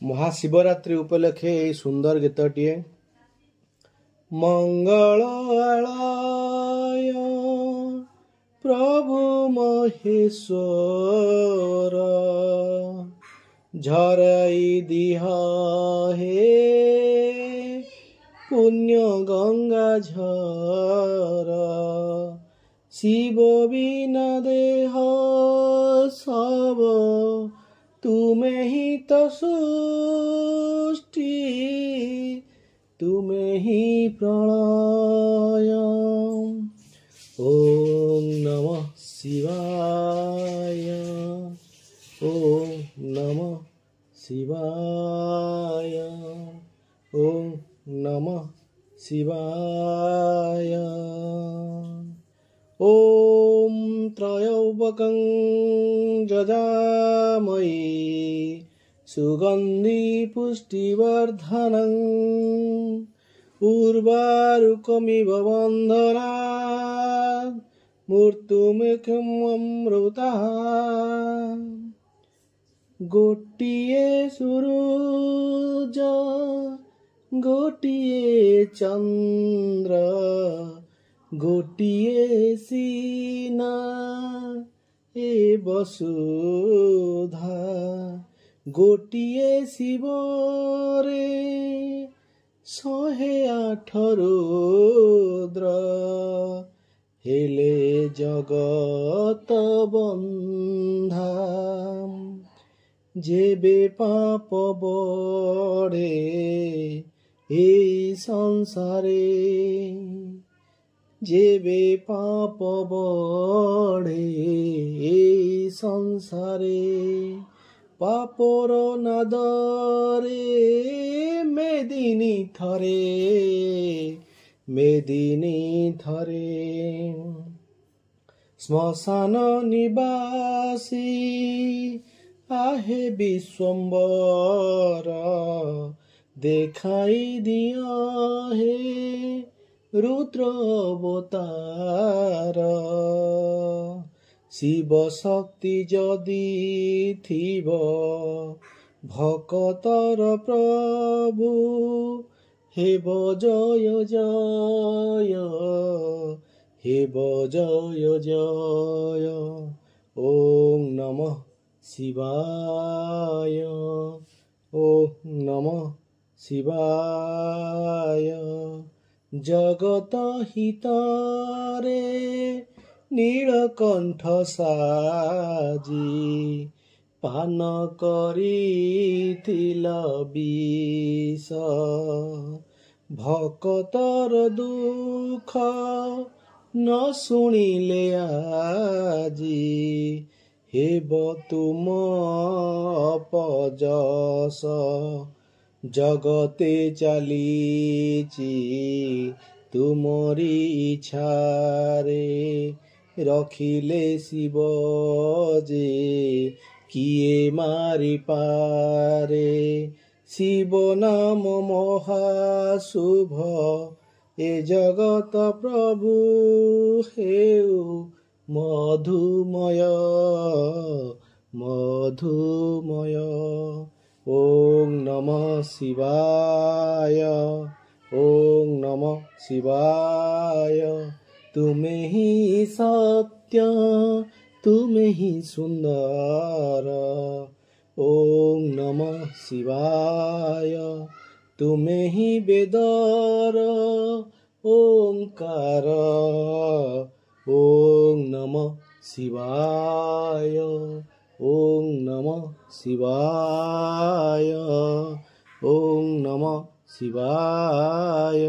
महाशिवरात्रि उपलक्षे यही सुंदर गीतटीए मंगलालय प्रभु महेश्वर झराई दिहा हे पुण्य गंगा झर शिव बिना देह सब तुम्हें ही तो सृष्टि तुम्हें ही प्रलय। ओम नमः शिवाय ओम नमः शिवाय ओम नमः शिवाय। ओम त्रयोबकं जजामयी सुगंधि पुष्टिवर्धनं उर्वारुकमिव बन्धनात् मृत्युमुखममृतः। गोटिए सूरज गोटिए चंद्र गोटिए सीना ए वसुधा गोटिए शिव रे 108 रुद्र हेले जगत बंधा। जेबे पाप बड़े ए संसारे जेबे पाप बड़े ए संसारे पापर नादरे मेदिनी थरे श्मशान निवासी आहे विश्वम्बर देखाई दिया हे रुद्र अवतार। शिव शक्ति जदि थिब भक्तर प्रभु हेब जय जय हेब जय जय। ओम नमः शिवाय ओम नमः शिवाय। जगत हितारे नीलकंठ साजी पान करिथिल विष भक्तर दुख न शुणिले आजी हेब तुम अपजस जगते चलीची तुमरी इच्छारे रखिले शिव जे किए मारि पारे। शिव नाम महाशुभ ए जगत प्रभु हेउ मधुमय मधुमय। ओम नमः शिवाय ओम नमः शिवाय। तुम्हें ही सत्य तुम्हें ही सुंदर ओम नमः शिवाय। तुम्हें ही वेदर ओंकार ओम नमः शिवाय ओम नमः शिवाय ओम नमः शिवाय।